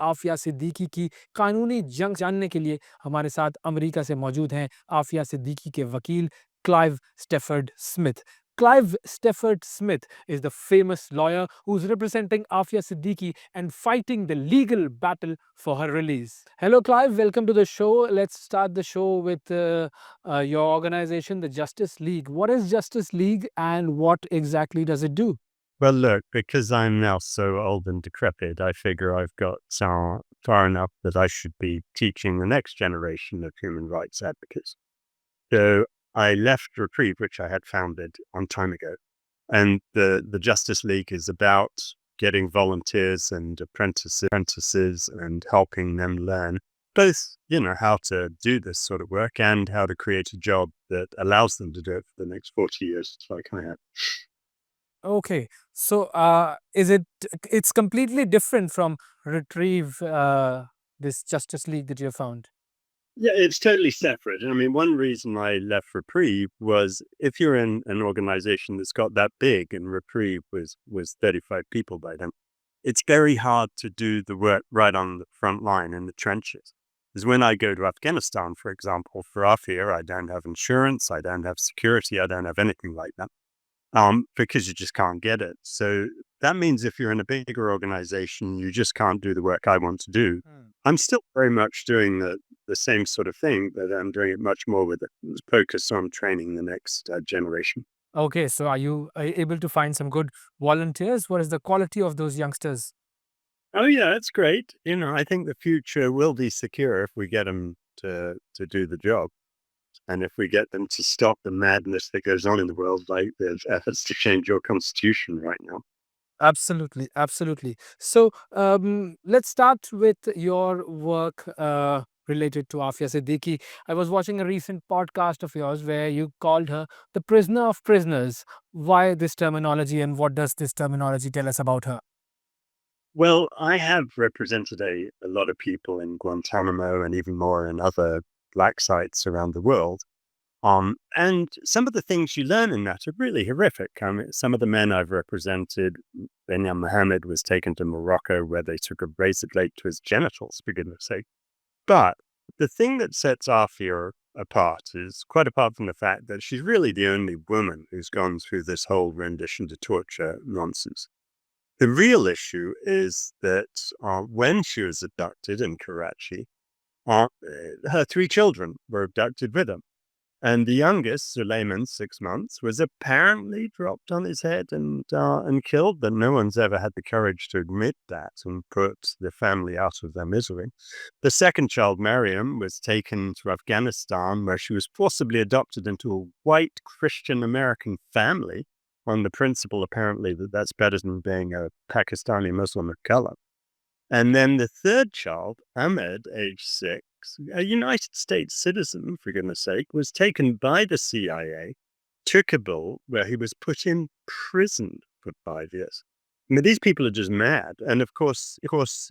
आफिया सिद्दीकी की कानूनी जंग जानने के लिए हमारे साथ अमेरिका से मौजूद हैं आफिया सिद्दीकी के वकील Clive Stafford Smith. Clive Stafford Smith is the famous lawyer who's representing Aafia Siddiqui and fighting the legal battle for her release. Hello, Clive. Welcome to the show. Let's start the show with your organization, the Justice League. What is Justice League and what exactly does it do? Well, look, because I'm now so old and decrepit, I figure I've got far enough that I should be teaching the next generation of human rights advocates. So I left Reprieve, which I had founded some time ago. And the Justice League is about getting volunteers and apprentices and helping them learn both, how to do this sort of work and how to create a job that allows them to do it for the next 40 years, like I have. Okay, so it's completely different from Retrieve, this Justice League that you found? Yeah, it's totally separate. I mean, one reason I left Reprieve was if you're in an organization that's got that big, and Reprieve was 35 people by then, it's very hard to do the work right on the front line in the trenches. Because when I go to Afghanistan, for example, for Aafia, I don't have insurance, I don't have security, I don't have anything like that. Because you just can't get it. So that means if you're in a bigger organization, you just can't do the work I want to do. I'm still very much doing the same sort of thing, but I'm doing it much more with a focus on training the next generation. Okay, so are you able to find some good volunteers? What is the quality of those youngsters? Oh yeah, it's great. I think the future will be secure if we get them to do the job. And if we get them to stop the madness that goes on in the world, like there's efforts to change your constitution right now. Absolutely, absolutely. So let's start with your work related to Afia Siddiqui. I was watching a recent podcast of yours where you called her the prisoner of prisoners. Why this terminology and what does this terminology tell us about her? Well, I have represented a lot of people in Guantanamo and even more in other black sites around the world. And some of the things you learn in that are really horrific. I mean, some of the men I've represented, Benyam Mohammed was taken to Morocco where they took a razor blade to his genitals, for goodness sake. But the thing that sets Afia apart is quite apart from the fact that she's really the only woman who's gone through this whole rendition to torture nonsense. The real issue is that when she was abducted in Karachi, her 3 children were abducted with her. And the youngest, Suleiman, 6 months, was apparently dropped on his head and killed, but no one's ever had the courage to admit that and put the family out of their misery. The second child, Mariam, was taken to Afghanistan, where she was forcibly adopted into a white Christian American family on the principle, apparently, that that's better than being a Pakistani Muslim of color. And then the third child, Ahmed, age 6, a United States citizen, for goodness sake, was taken by the CIA to Kabul, where he was put in prison for 5 years. I mean, these people are just mad. And of course,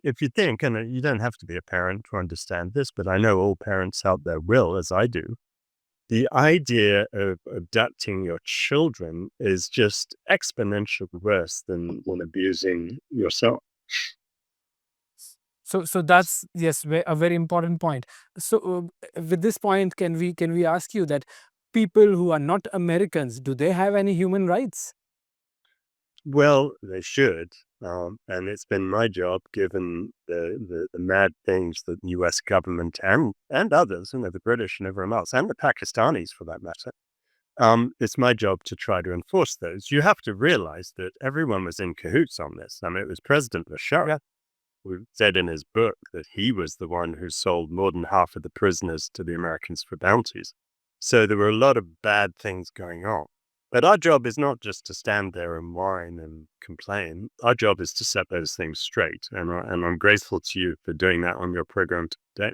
if you think, and you don't have to be a parent to understand this, but I know all parents out there will, as I do, the idea of abducting your children is just exponentially worse than abusing yourself. So that's yes, a very important point. So with this point, can we ask you that people who are not Americans, do they have any human rights? Well, they should. And it's been my job, given the mad things that the US government and others, the British and everyone else, and the Pakistanis for that matter, it's my job to try to enforce those. You have to realize that everyone was in cahoots on this. I mean, it was President Bashar who said in his book that he was the one who sold more than half of the prisoners to the Americans for bounties. So there were a lot of bad things going on. But our job is not just to stand there and whine and complain. Our job is to set those things straight. And I'm grateful to you for doing that on your program today.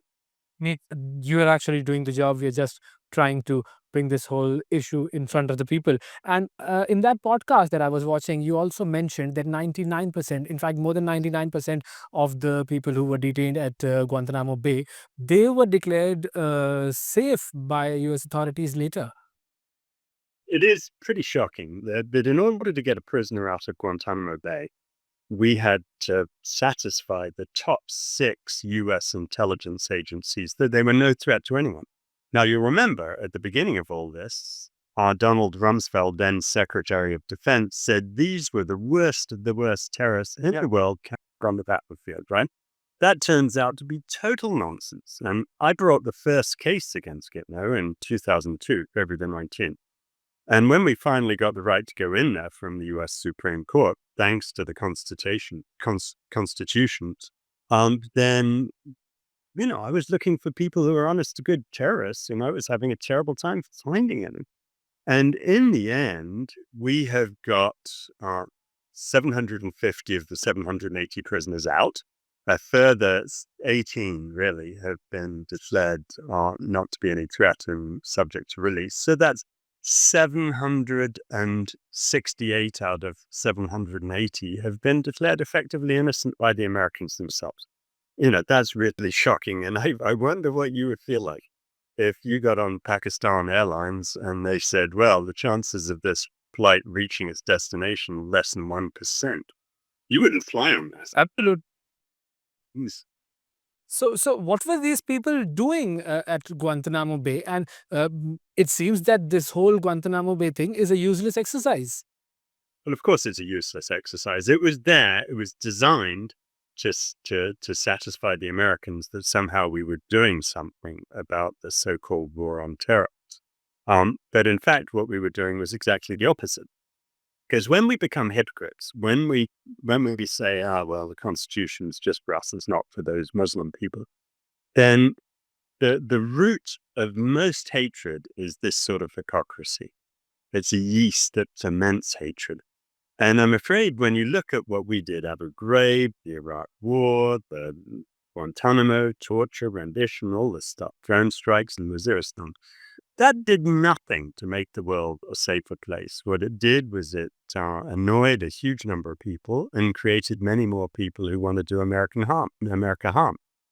You are actually doing the job. We're just trying to bring this whole issue in front of the people. And in that podcast that I was watching, you also mentioned that 99%, in fact, more than 99% of the people who were detained at Guantanamo Bay, they were declared safe by US authorities later. It is pretty shocking that in order to get a prisoner out of Guantanamo Bay, we had to satisfy the top 6 US intelligence agencies that they were no threat to anyone. Now, you remember at the beginning of all this, Donald Rumsfeld, then Secretary of Defense, said these were the worst of the worst terrorists in the world on the battlefield, right? That turns out to be total nonsense. And I brought the first case against Gitmo in 2002, February the 19th. And when we finally got the right to go in there from the US Supreme Court, thanks to the constitutions, then, I was looking for people who were honest to good terrorists, and I was having a terrible time finding them. And in the end, we have got 750 of the 780 prisoners out. A further 18 really have been declared not to be any threat and subject to release. So that's 768 out of 780 have been declared effectively innocent by the Americans themselves. That's really shocking. And I wonder what you would feel like if you got on Pakistan Airlines and they said, well, the chances of this flight reaching its destination less than 1%. You wouldn't fly on that. Absolutely. Yes. So what were these people doing at Guantanamo Bay? And it seems that this whole Guantanamo Bay thing is a useless exercise. Well, of course, it's a useless exercise. It was designed just to satisfy the Americans that somehow we were doing something about the so-called war on terror. But in fact, what we were doing was exactly the opposite. Because when we become hypocrites, when we say, well, the Constitution is just for us, it's not for those Muslim people, then the root of most hatred is this sort of hypocrisy. It's a yeast that ferments hatred. And I'm afraid when you look at what we did, Abu Ghraib, the Iraq War, the Guantanamo, torture, rendition, all this stuff, drone strikes in Waziristan, that did nothing to make the world a safer place. What it did was it annoyed a huge number of people and created many more people who want to do America harm.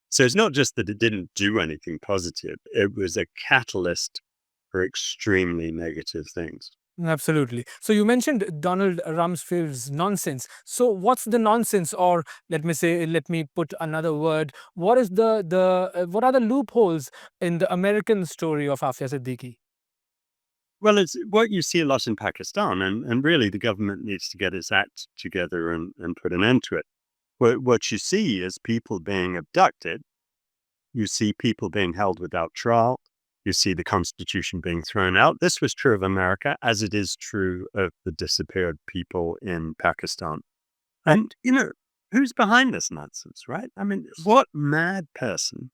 So it's not just that it didn't do anything positive. It was a catalyst for extremely negative things. Absolutely. So you mentioned Donald Rumsfeld's nonsense. So what's the nonsense, or let me put another word. What is what are the loopholes in the American story of Aafia Siddiqui? Well, it's what you see a lot in Pakistan, and really the government needs to get its act together and put an end to it. What you see is people being abducted. You see people being held without trial. You see the Constitution being thrown out. This was true of America, as it is true of the disappeared people in Pakistan. And, who's behind this nonsense, right? I mean, what mad person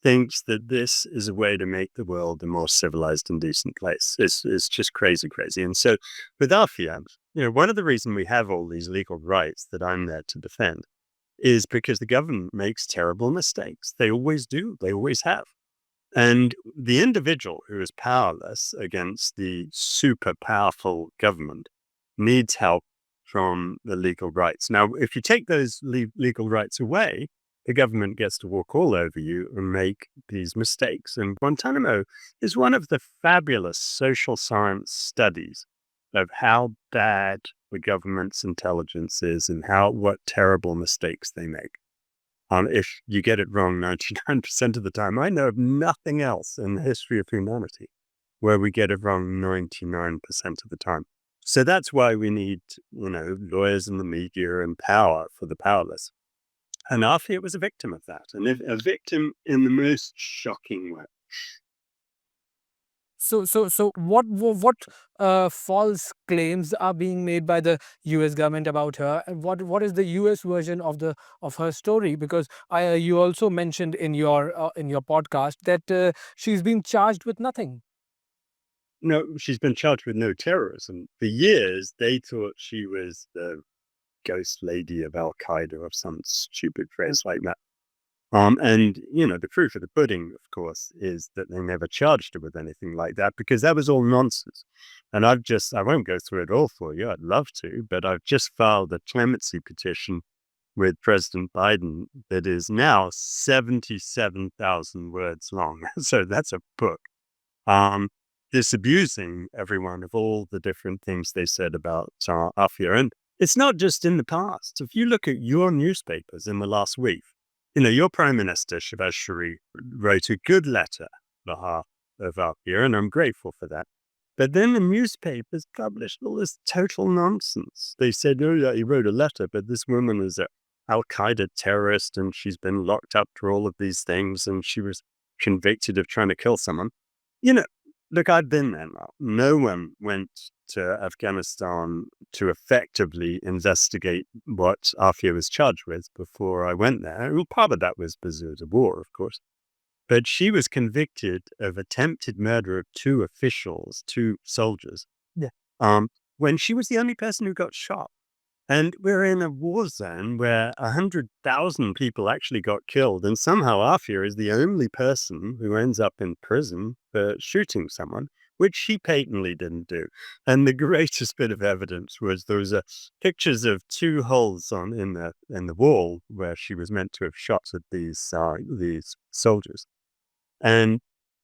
thinks that this is a way to make the world a more civilized and decent place? It's just crazy. And so with Aafia, one of the reasons we have all these legal rights that I'm there to defend is because the government makes terrible mistakes. They always do. They always have. And the individual who is powerless against the super powerful government needs help from the legal rights. Now, if you take those legal rights away, the government gets to walk all over you and make these mistakes. And Guantanamo is one of the fabulous social science studies of how bad the government's intelligence is and what terrible mistakes they make. If you get it wrong 99% of the time, I know of nothing else in the history of humanity where we get it wrong 99% of the time. So that's why we need, lawyers in the media and power for the powerless. And Aafia was a victim of that, and a victim in the most shocking way. So what false claims are being made by the U.S. government about her, and what is the U.S. version of her story? Because you also mentioned in your podcast that she's been charged with nothing. No, she's been charged with no terrorism. For years, they thought she was the ghost lady of Al Qaeda or some stupid phrase like that. And, the proof of the pudding, of course, is that they never charged her with anything like that because that was all nonsense. And I won't go through it all for you. I'd love to, but I've just filed a clemency petition with President Biden that is now 77,000 words long. So that's a book. Disabusing everyone of all the different things they said about Aafia. And It's not just in the past. If you look at your newspapers in the last week, your Prime Minister, Shahbaz Sharif, wrote a good letter on behalf of Aafia, and I'm grateful for that. But then the newspapers published all this total nonsense. They said, oh, yeah, he wrote a letter, but this woman is a Al-Qaeda terrorist, and she's been locked up for all of these things, and she was convicted of trying to kill someone. Look, I've been there now. No one went to Afghanistan to effectively investigate what Aafia was charged with before I went there. Well, part of that was because it was a war, of course. But she was convicted of attempted murder of two officials, two soldiers, Yeah. when she was the only person who got shot. And we're in a war zone where 100,000 people actually got killed. And somehow Aafia is the only person who ends up in prison for shooting someone, which she patently didn't do. And the greatest bit of evidence was there was pictures of two holes in the wall where she was meant to have shot at these soldiers. And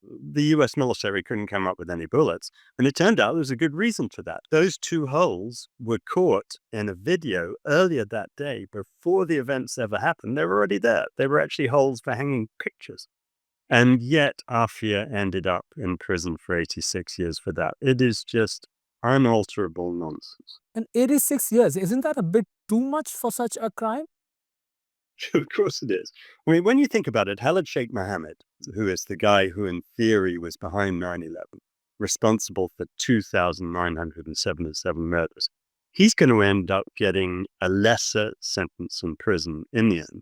the US military couldn't come up with any bullets. And it turned out there was a good reason for that. Those two holes were caught in a video earlier that day before the events ever happened. They were already there. They were actually holes for hanging pictures. And yet Aafia ended up in prison for 86 years for that. It is just unalterable nonsense. And 86 years, isn't that a bit too much for such a crime? Of course it is. I mean, when you think about it, Khalid Sheikh Mohammed, who is the guy who in theory was behind 9/11, responsible for 2,977 murders, he's going to end up getting a lesser sentence in prison in the end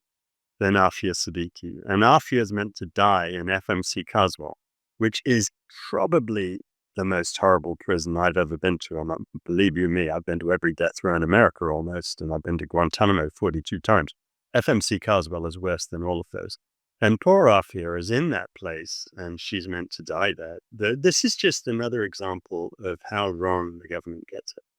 than Aafia Siddiqui. And Aafia is meant to die in FMC Caswell, which is probably the most horrible prison I've ever been to. And believe you me, I've been to every death row in America almost, and I've been to Guantanamo 42 times. FMC Caswell is worse than all of those. And poor Aafia is in that place, and she's meant to die there. This is just another example of how wrong the government gets it.